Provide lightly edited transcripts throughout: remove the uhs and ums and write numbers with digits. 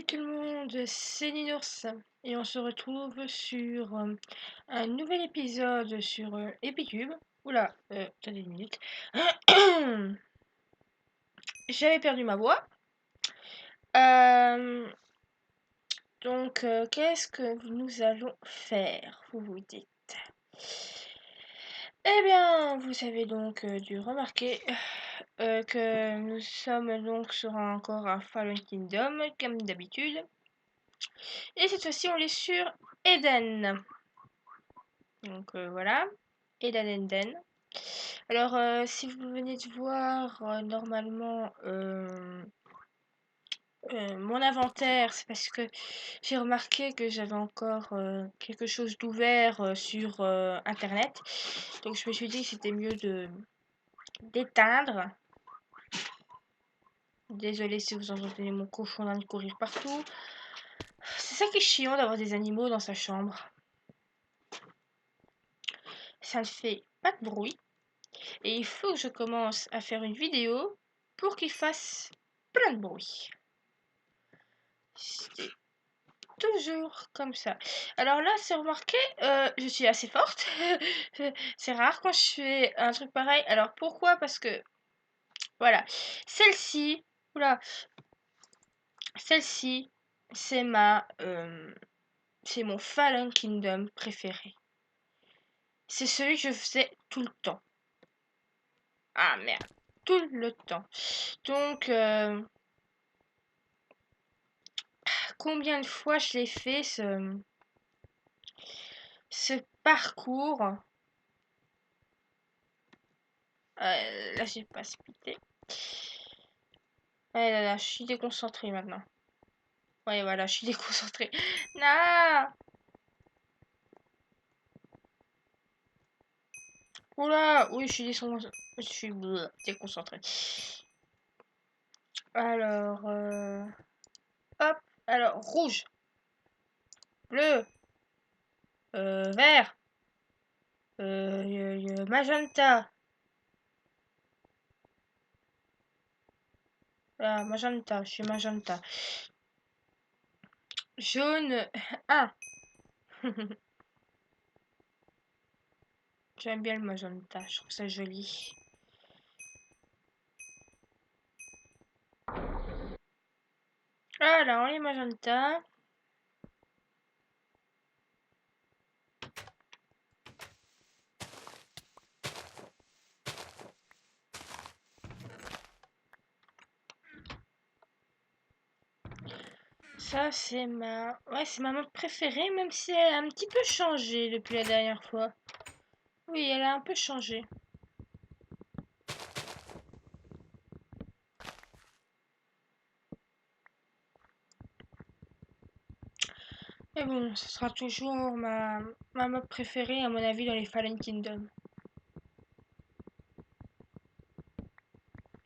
Salut tout le monde, c'est Ninours et on se retrouve sur un nouvel épisode sur Epicube. Oula, attendez une minute. J'avais perdu ma voix. Euh, qu'est-ce que nous allons faire, vous vous dites? Eh bien, vous avez donc dû remarquer que nous sommes donc sur encore un Fallen Kingdom, comme d'habitude. Et cette fois-ci, on est sur Eden. Donc voilà, Eden Eden. Alors, si vous venez de voir normalement mon inventaire, c'est parce que j'ai remarqué que j'avais encore quelque chose d'ouvert sur Internet. Donc je me suis dit que c'était mieux de d'éteindre. Désolée si vous entendez mon cochon en train de courir partout. C'est ça qui est chiant d'avoir des animaux dans sa chambre. Ça ne fait pas de bruit. Et il faut que je commence à faire une vidéo pour qu'il fasse plein de bruit. C'est toujours comme ça. Alors là, c'est remarqué, je suis assez forte. C'est rare quand je fais un truc pareil. Alors pourquoi? Parce que, voilà, celle-ci, oula, celle-ci, c'est c'est mon Fallen Kingdom préféré. C'est celui que je faisais tout le temps. Ah merde, tout le temps. Donc, combien de fois je l'ai fait ce parcours. Là, j'ai pas splitté. Ouais, là, je suis déconcentrée maintenant. Ouais, voilà, je suis déconcentrée. Non. Oula, oui, je suis déconcentrée. Alors, hop. Alors, rouge, bleu, vert, magenta. Ah, magenta, je suis magenta. Jaune, 1. J'aime bien le magenta, je trouve ça joli. Alors, les magenta. Ça, c'est ma mode préférée, même si elle a un petit peu changé depuis la dernière fois. Oui, elle a un peu changé. Mais bon, ce sera toujours ma mode préférée, à mon avis, dans les Fallen Kingdom.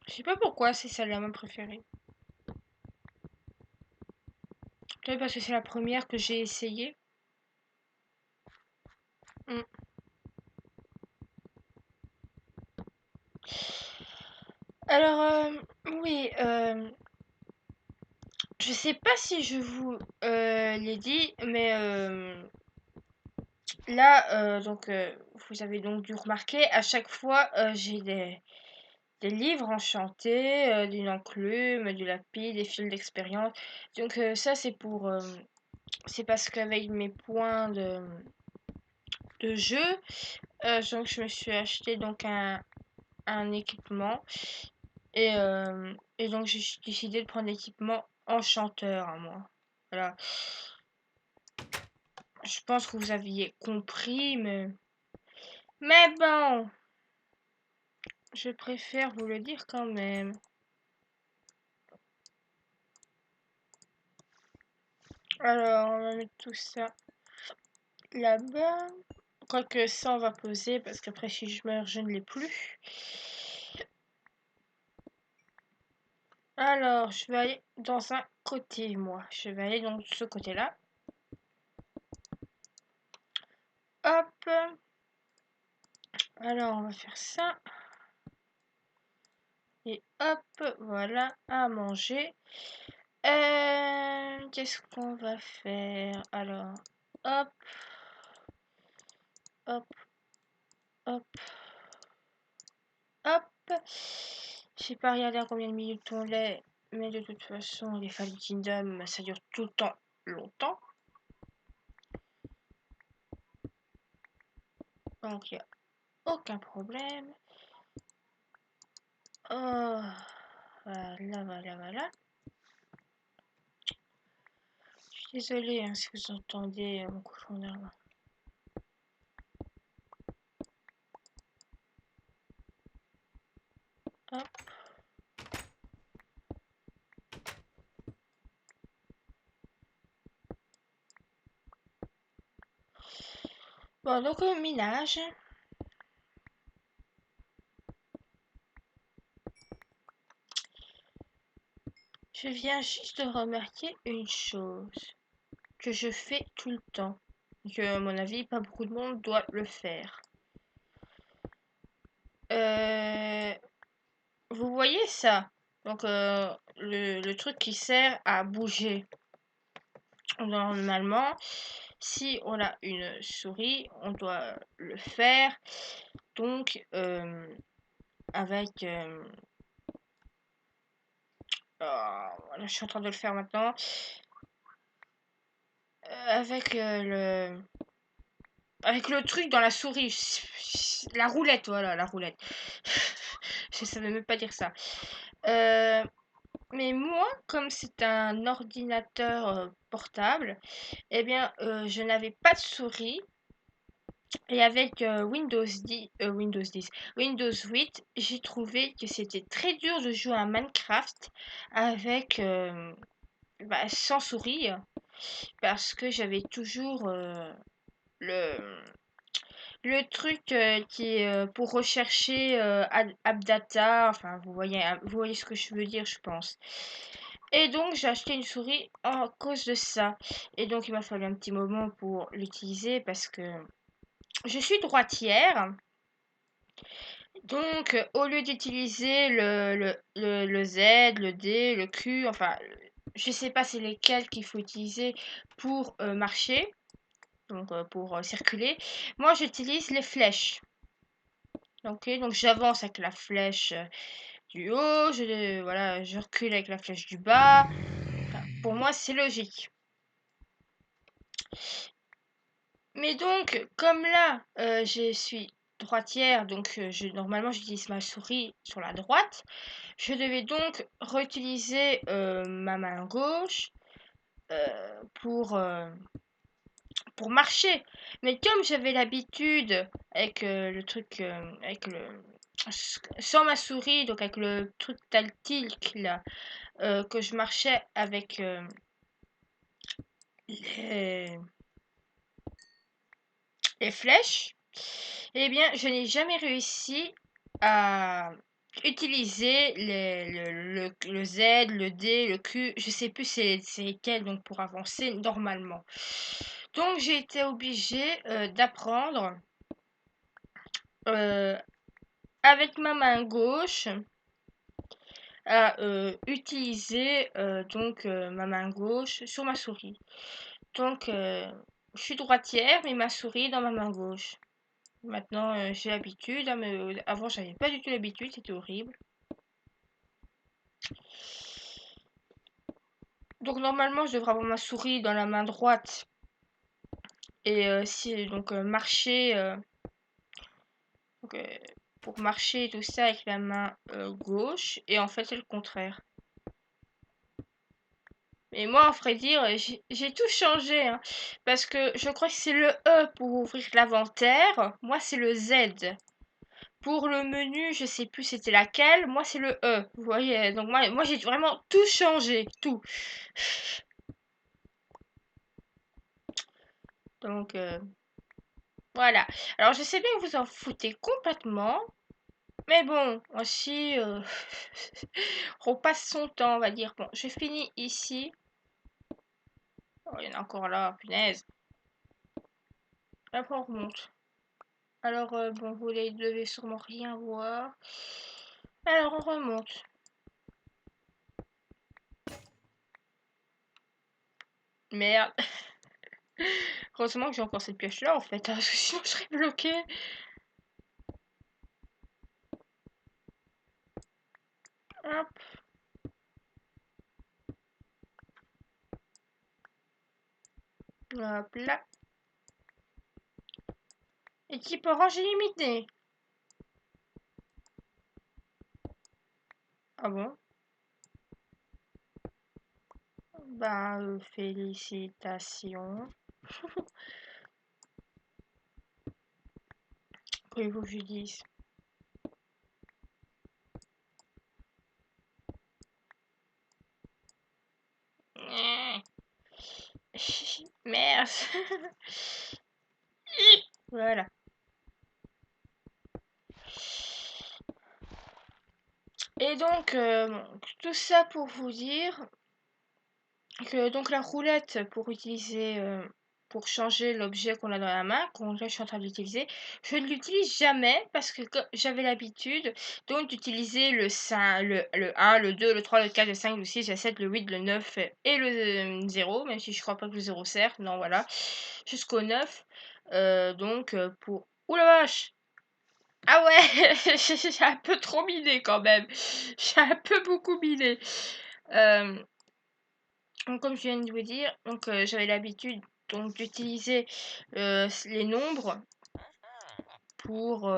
Je sais pas pourquoi c'est celle-là ma préférée. Peut-être parce que c'est la première que j'ai essayée. Mm. Alors, oui, je sais pas si je vous l'ai dit, mais là, vous avez donc dû remarquer, à chaque fois, j'ai des livres enchantés, d'une enclume, du lapis, des fils d'expérience. Donc ça, c'est parce qu'avec mes points de jeu, donc je me suis acheté donc un équipement et donc j'ai décidé de prendre l'équipement enchanteur à moi. Voilà. Je pense que vous aviez compris, mais bon, je préfère vous le dire quand même. Alors, on va mettre tout ça là-bas. Quoique ça, on va poser parce qu'après, si je meurs, je ne l'ai plus. Alors, je vais aller dans un côté, moi. Je vais aller dans ce côté-là. Hop. Alors, on va faire ça. Et hop, voilà, à manger. Qu'est-ce qu'on va faire? Alors, hop, hop, hop, hop. J'ai pas regardé à combien de minutes on l'est, mais de toute façon, les Fallen Kingdom, ça dure tout le temps longtemps. Donc, il n'y a aucun problème. Oh, voilà, voilà, voilà. Je suis désolée hein, si vous entendez mon cochon d'arbre. Hop. Bon, donc au minage. Je viens juste de remarquer une chose que je fais tout le temps. Que, à mon avis, pas beaucoup de monde doit le faire. Vous voyez ça? Donc, le truc qui sert à bouger. Normalement, si on a une souris, on doit le faire. Donc, avec... voilà, je suis en train de le faire maintenant. Avec le truc dans la souris. La roulette, voilà, la roulette. Je savais même pas dire ça. Mais moi, comme c'est un ordinateur portable, eh bien, je n'avais pas de souris. Et avec Windows 8, j'ai trouvé que c'était très dur de jouer à Minecraft avec sans souris, parce que j'avais toujours le, le truc qui est pour rechercher AppData, enfin vous voyez ce que je veux dire, je pense. Et donc j'ai acheté une souris à cause de ça. Et donc il m'a fallu un petit moment pour l'utiliser parce que je suis droitière. Donc au lieu d'utiliser le Z, le D, le Q, enfin je sais pas c'est lesquels qu'il faut utiliser pour marcher, donc pour circuler, moi j'utilise les flèches. Ok, donc j'avance avec la flèche du haut, voilà, je recule avec la flèche du bas. Enfin, pour moi, c'est logique. Mais donc, comme là, je suis droitière, donc normalement j'utilise ma souris sur la droite, je devais donc réutiliser ma main gauche pour marcher. Mais comme j'avais l'habitude avec le truc, avec le sans ma souris, donc avec le truc tactile là, que je marchais avec les, les flèches, eh bien, je n'ai jamais réussi à utiliser le Z, le D, le Q, je sais plus c'est lesquels donc pour avancer normalement. Donc j'ai été obligée d'apprendre avec ma main gauche à utiliser donc ma main gauche sur ma souris. Donc je suis droitière mais ma souris est dans ma main gauche. Maintenant j'ai l'habitude, hein, mais avant j'avais pas du tout l'habitude, c'était horrible. Donc normalement je devrais avoir ma souris dans la main droite et si donc marcher donc, pour marcher tout ça avec la main gauche et en fait c'est le contraire. Et moi, à vrai dire, j'ai tout changé, hein, parce que je crois que c'est le E pour ouvrir l'inventaire. Moi, c'est le Z. Pour le menu, je sais plus c'était laquelle. Moi, c'est le E. Vous voyez, donc moi j'ai vraiment tout changé, tout. Donc voilà. Alors, je sais bien que vous en foutez complètement, mais bon, aussi, on passe son temps, on va dire. Bon, je finis ici. Oh, il y en a encore là, punaise. Après, on remonte. Alors, bon, vous ne devez sûrement rien voir. Alors, on remonte. Merde. Heureusement que j'ai encore cette pioche là en fait, hein, parce que sinon je serais bloquée. Hop. Hop là. Équipe orange illimitée. Ah bon? Bah, félicitations. Voulez-vous que je dise? Merde. Voilà. Et donc, tout ça pour vous dire que donc la roulette pour utiliser, pour changer l'objet qu'on a dans la main, qu'on là je suis en train d'utiliser, je ne l'utilise jamais parce que j'avais l'habitude donc d'utiliser le 5, le 1, le 2, le 3, le 4, le 5, le 6, le 7, le 8, le 9 et le 0, même si je crois pas que le 0 sert, non voilà, jusqu'au 9. Donc pour... Ouh la vache! Ah ouais, j'ai un peu trop miné quand même. J'ai un peu beaucoup miné. Donc, comme je viens de vous dire, donc j'avais l'habitude donc d'utiliser les nombres pour oh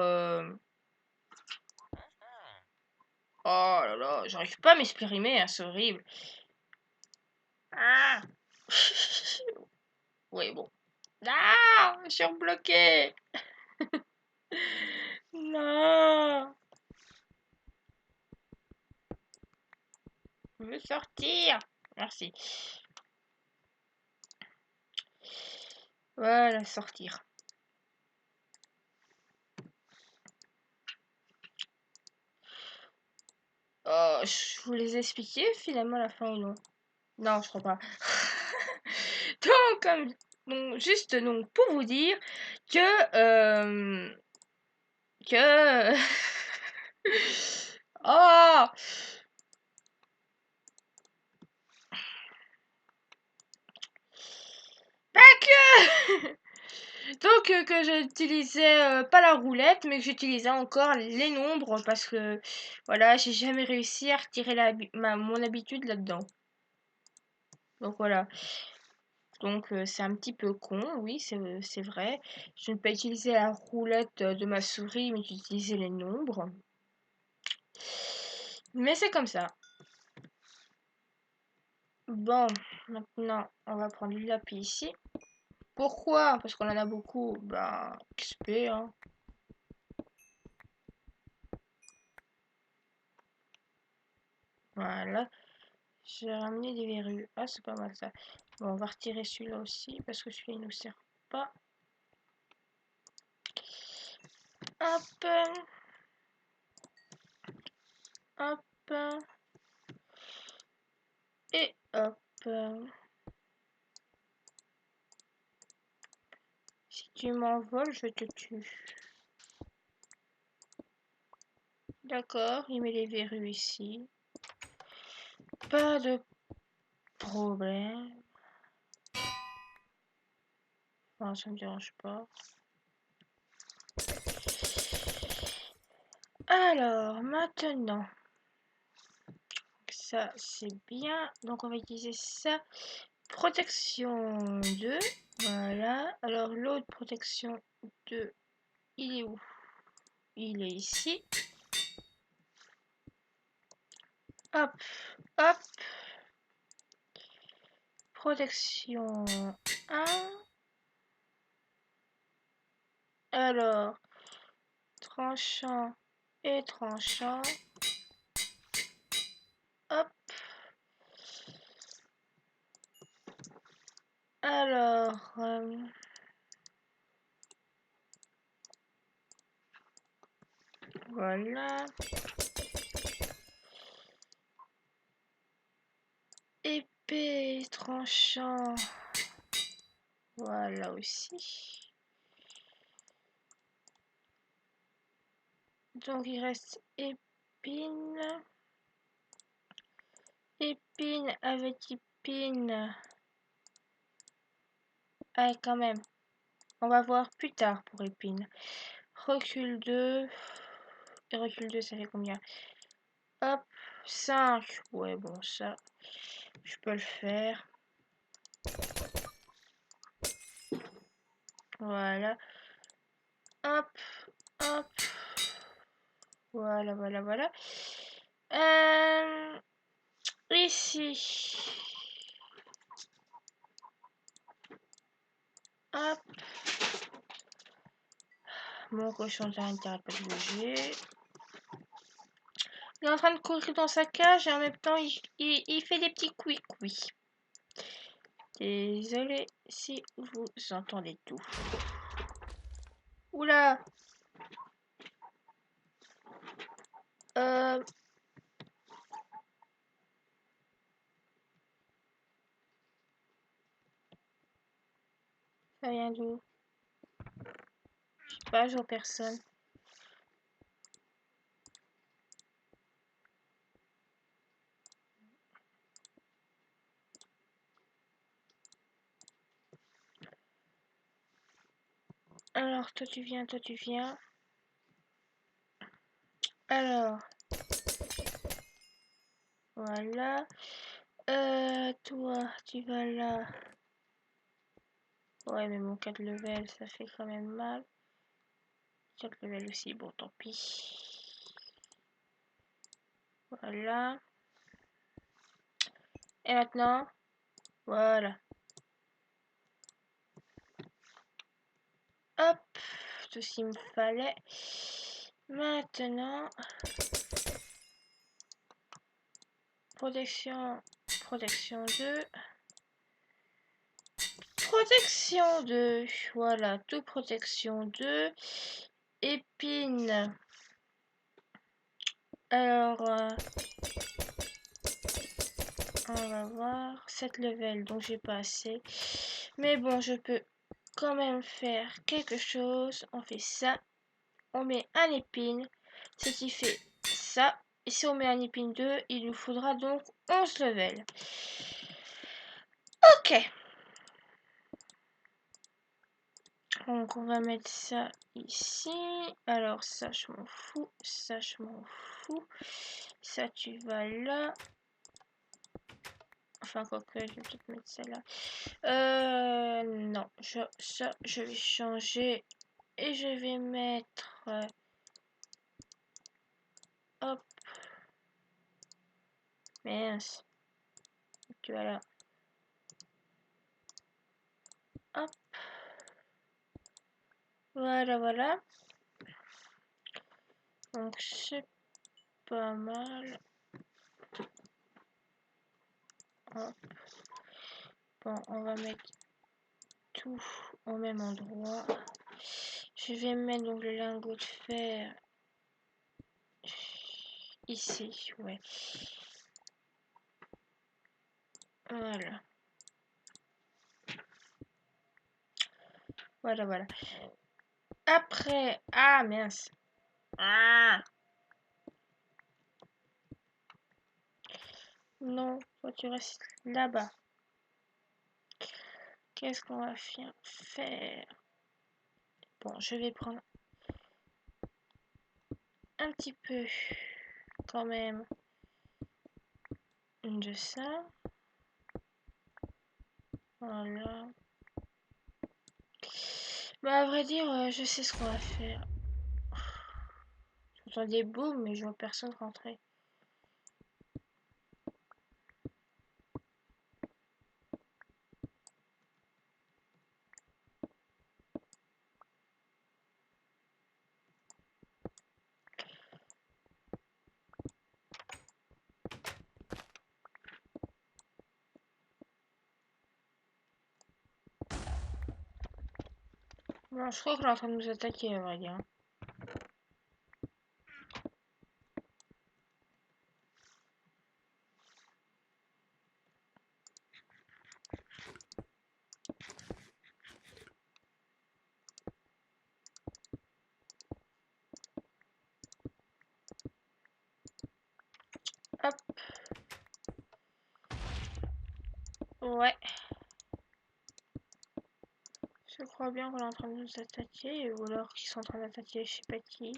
là là, j'arrive pas à m'exprimer, hein, c'est horrible. Ah. Oui bon. Ah, je suis bloquée. Non, je veux sortir. Merci. Voilà, sortir. Oh, je vous les expliquer finalement à la fin ou non? Non, je crois pas. Donc, donc, juste donc pour vous dire que que oh pas que donc que j'utilisais pas la roulette mais que j'utilisais encore les nombres parce que voilà j'ai jamais réussi à retirer mon habitude là-dedans, donc voilà. Donc c'est un petit peu con, oui, c'est vrai. Je ne peux pas utiliser la roulette de ma souris, mais j'utilisais les nombres. Mais c'est comme ça. Bon, maintenant, on va prendre du lapis ici. Pourquoi? Parce qu'on en a beaucoup. Bah, XP, hein. Voilà. J'ai ramené des verrues. Ah, c'est pas mal ça. Bon, on va retirer celui-là aussi, parce que celui-là, il nous sert pas. Hop. Hop. Et hop. Si tu m'envoles, je te tue. D'accord, il met les verrues ici. Pas de problème. Enfin, ça me dérange pas. Alors, maintenant, ça c'est bien. Donc, on va utiliser ça. Protection 2. Voilà. Alors, l'autre protection 2, il est où? Il est ici. Hop, hop. Protection 1. Alors, tranchant et tranchant. Hop. Alors, voilà. Épée tranchant. Voilà aussi. Donc il reste épine. Épine avec épine. Allez, quand même. On va voir plus tard pour épine. Recul 2. Et recul 2, ça fait combien? Hop, 5. Ouais, bon, ça, je peux le faire. Voilà. Hop, hop. Voilà, voilà, voilà. Ici. Hop. Mon cochon n'arrête pas de bouger. Il est en train de courir dans sa cage et en même temps il fait des petits couis-couis. Désolé si vous entendez tout. Oula. Ça vient d'où? Je sais pas, je vois personne. Alors, toi tu viens, toi tu viens. Alors. Voilà. Toi, tu vas là. Ouais, mais mon 4 level, ça fait quand même mal. 4 level aussi, bon, tant pis. Voilà. Et maintenant, voilà. Hop, tout ce qu'il me fallait. Maintenant, protection, protection 2. Protection 2, voilà, tout protection 2. Épine. Alors, on va voir. 7 level, donc j'ai pas assez. Mais bon, je peux quand même faire quelque chose. On fait ça. On met un épine. Ce qui fait ça. Et si on met un épine 2, il nous faudra donc 11 levels. Ok. Donc on va mettre ça ici. Alors ça je m'en fous. Ça je m'en fous. Ça tu vas là. Enfin quoique je vais peut-être mettre ça là. Non. Ça je vais changer. Et je vais mettre... hop. Mince. Tu vas là. Hop. Voilà, voilà. Donc c'est pas mal. Hop. Bon, on va mettre tout au même endroit. Je vais mettre donc le lingot de fer ici, ouais. Voilà. Voilà, voilà. Après, ah mince. Ah non, toi tu restes là-bas. Qu'est-ce qu'on va faire? Bon, je vais prendre un petit peu quand même de ça. Voilà. Bah à vrai dire, je sais ce qu'on va faire. J'entends des booms mais je vois personne rentrer. Bon, je crois qu'il est en train de nous attaquer à vrai dire. Hop. Ouais. crois bien qu'on est en train de nous attaquer, ou alors qu'ils sont en train d'attaquer je sais pas qui.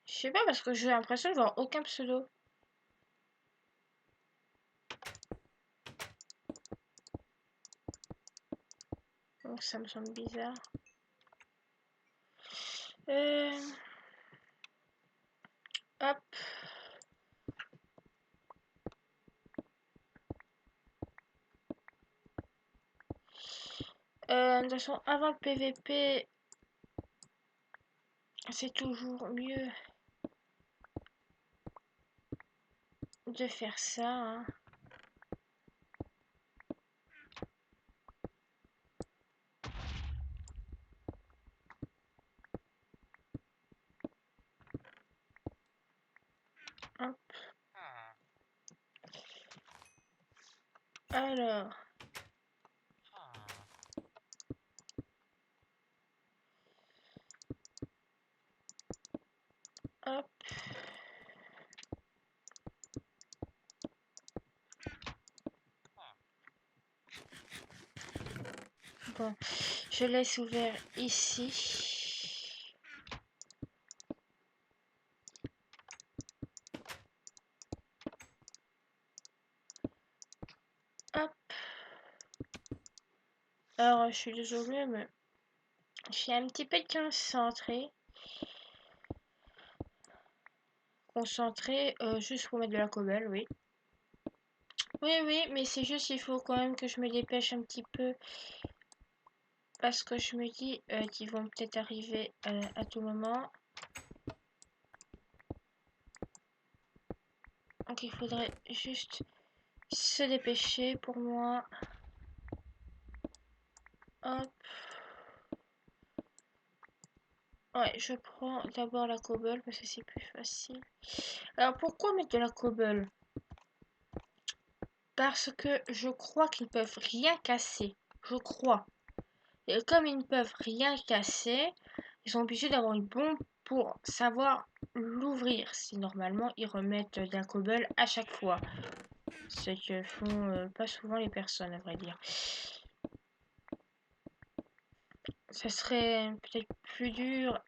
Je sais pas parce que j'ai l'impression de voir aucun pseudo. Donc ça me semble bizarre. Hop. De toute façon, avant le PVP, c'est toujours mieux de faire ça. Hein. Hop. Alors. Hop. Bon, je laisse ouvert ici. Hop. Alors, je suis désolée, mais je suis un petit peu concentré, juste pour mettre de la cobble, oui. Oui, mais c'est juste, il faut quand même que je me dépêche un petit peu. Parce que je me dis qu'ils vont peut-être arriver à tout moment. Donc il faudrait juste se dépêcher pour moi. Hop. Ouais, je prends d'abord la cobble parce que c'est plus facile. Alors pourquoi mettre de la cobble? Parce que je crois qu'ils ne peuvent rien casser. Je crois. Et comme ils ne peuvent rien casser, ils sont obligés d'avoir une bombe pour savoir l'ouvrir. Si normalement ils remettent de la cobble à chaque fois. Ce que font pas souvent les personnes, à vrai dire. Ça serait peut-être plus dur.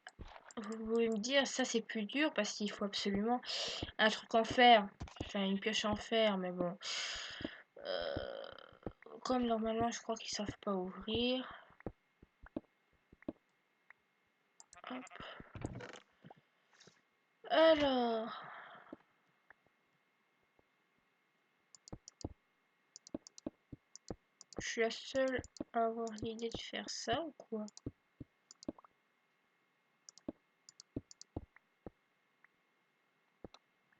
Vous pouvez me dire, ça c'est plus dur parce qu'il faut absolument un truc en fer. Enfin, une pioche en fer, mais bon. Euh, Comme normalement, je crois qu'ils savent pas ouvrir. Hop. Alors. Je suis la seule à avoir l'idée de faire ça ou quoi?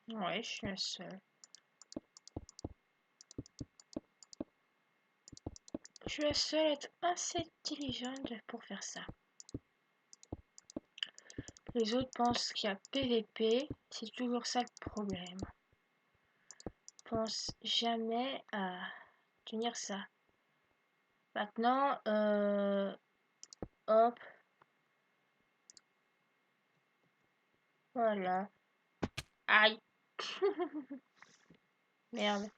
Ouais, je suis la seule. Je suis la seule à être assez intelligente pour faire ça. Les autres pensent qu'il y a PVP, c'est toujours ça le problème. Ils pensent jamais à tenir ça. Maintenant, hop, voilà. Aïe, merde.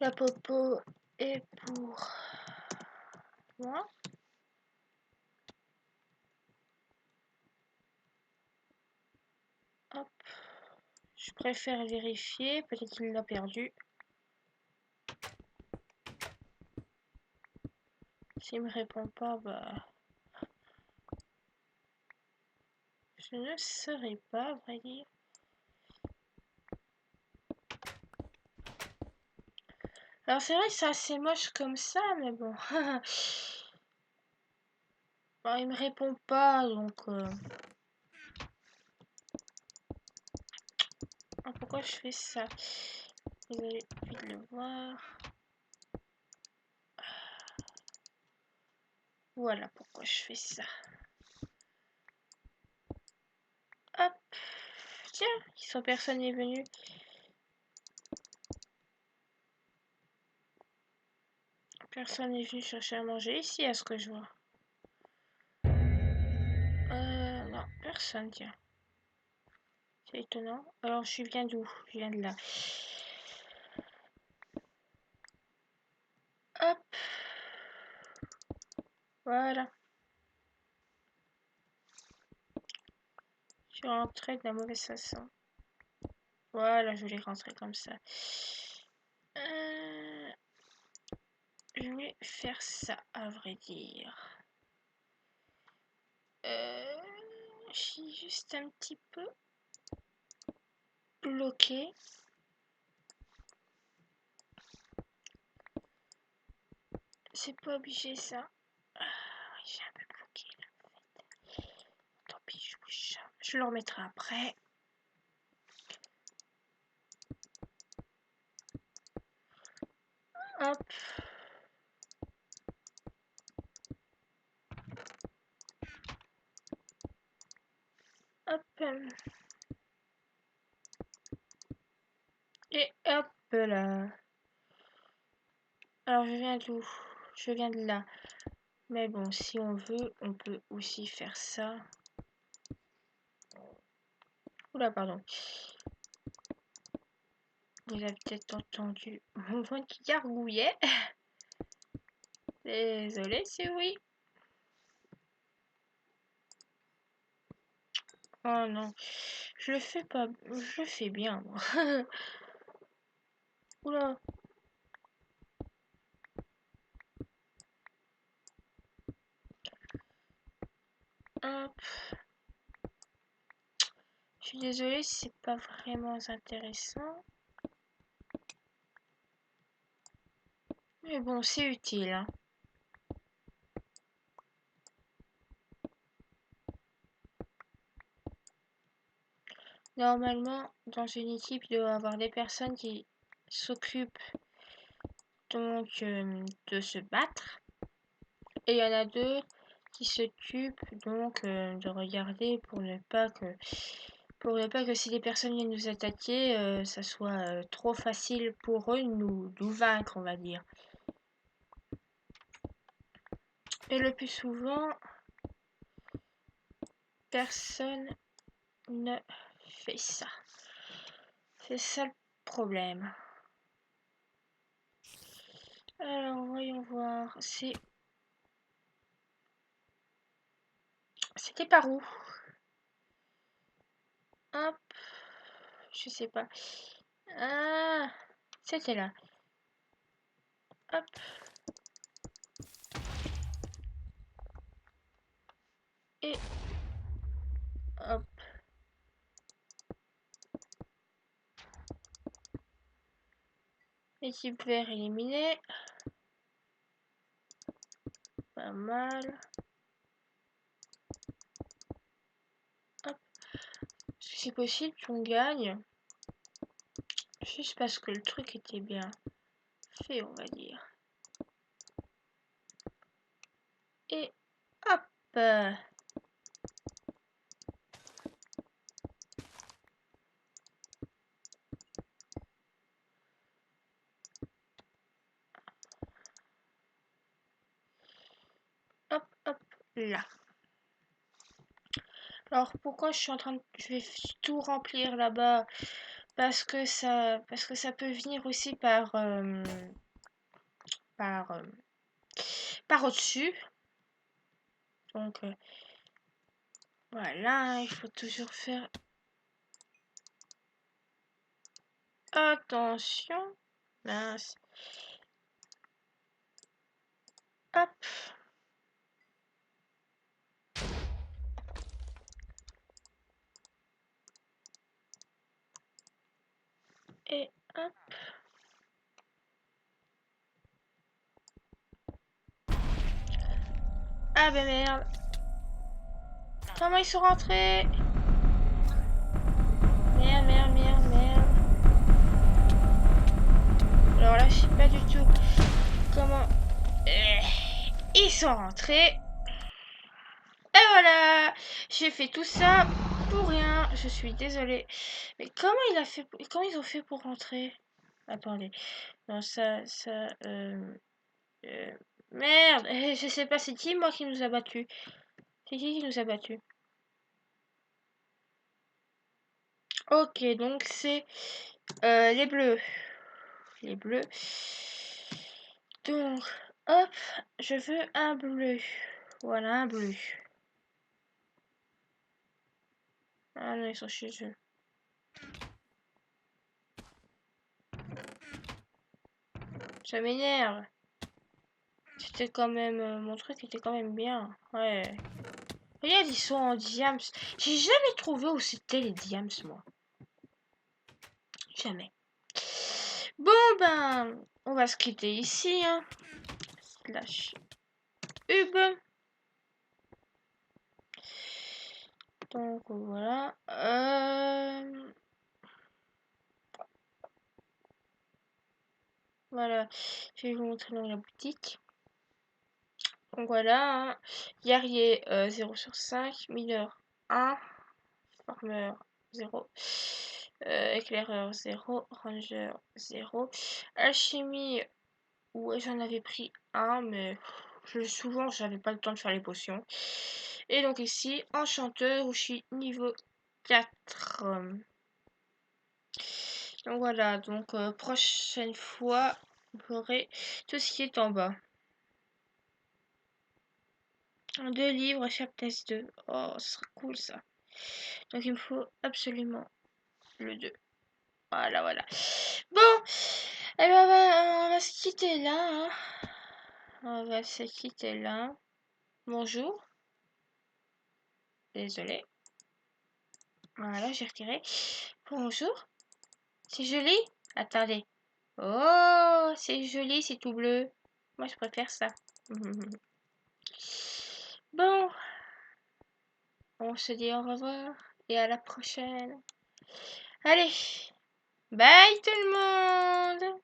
La popo est pour moi. Hop. Je préfère vérifier, peut-être qu'il l'a perdu. S'il me répond pas, bah... Je ne saurais pas, à vrai dire. Alors c'est vrai que c'est assez moche comme ça, mais bon. Bon, il me répond pas, donc... Ah, pourquoi je fais ça? Vous allez vite le voir. Voilà pourquoi je fais ça. Hop. tiens, personne n'est venu. Personne n'est venu chercher à manger ici, à ce que je vois. Non, personne, tiens. C'est étonnant. Alors, je viens d'où? Je viens de là. Hop. Voilà. Je suis rentrée de la mauvaise façon. Voilà, je voulais rentrer comme ça. Je voulais faire ça, à vrai dire. Je suis juste un petit peu bloquée. C'est pas obligé ça. J'ai un peu bloqué là en fait. Tant pis, je bouge. Je le remettrai après. Hop. Hop. Et hop là. Alors je viens d'où? Je viens de là. Mais bon, si on veut, on peut aussi faire ça. Oula, pardon. Vous avez peut-être entendu mon voix qui gargouillait. Désolée, c'est oui. Oh non, je le fais pas, je le fais bien moi. Oula. Hop. Je suis désolée, c'est pas vraiment intéressant. Mais bon, c'est utile. Hein. Normalement, dans une équipe, il doit y avoir des personnes qui s'occupent donc de se battre. Et il y en a deux qui s'occupent donc de regarder pour ne pas que si les personnes viennent nous attaquer, ça soit trop facile pour eux de nous vaincre, on va dire. Et le plus souvent, personne ne fait ça. C'est ça le problème. Alors, voyons voir. C'était par où? Hop. Je sais pas. Ah, c'était là. Hop. Et hop. Équipe vert éliminée. Pas mal. Hop. C'est possible qu'on gagne. Juste parce que le truc était bien fait, on va dire. Et hop. Hop, hop, là. Alors pourquoi je vais tout remplir là-bas parce que ça peut venir aussi par au-dessus. Donc voilà, il faut toujours faire attention. Mince. Hop. Et hop. Ah ben merde. Comment ils sont rentrés? Merde, merde, merde, merde. Alors là, je sais pas du tout comment... Ils sont rentrés. Et voilà. J'ai fait tout ça pour rien. Je suis désolée. Mais comment ils ont fait pour rentrer? Attendez. Non, euh, merde. Je sais pas, c'est qui, moi, qui nous a battus? C'est qui nous a battus? Ok, donc c'est les bleus. Les bleus. Donc, hop, je veux un bleu. Voilà, un bleu. Ah non, ils sont chez eux. Ça m'énerve. C'était quand même... mon truc était quand même bien. Ouais. Regarde, ils sont en diams. J'ai jamais trouvé où c'était les diams, moi. Jamais. Bon, ben, on va se quitter ici. Hein. Slash Hub. Donc, voilà. Voilà. Je vais vous montrer dans la boutique. Donc voilà, hein. Guerrier 0 sur 5, mineur 1, farmer 0, éclaireur 0, ranger 0, alchimie, ouais j'en avais pris un, mais souvent j'avais pas le temps de faire les potions. Et donc ici, enchanteur où je suis niveau 4. Donc voilà, donc prochaine fois, vous aurez tout ce qui est en bas. 2 livres, chapitre 2. Oh, ce serait cool ça. Donc il me faut absolument le 2. Voilà, voilà. Bon, eh ben, on va se quitter là. Hein. On va se quitter là. Bonjour. Désolé. Voilà, j'ai retiré. Bonjour. C'est joli. Attendez. Oh, c'est joli, c'est tout bleu. Moi, je préfère ça. Bon, on se dit au revoir et à la prochaine. Allez, bye tout le monde!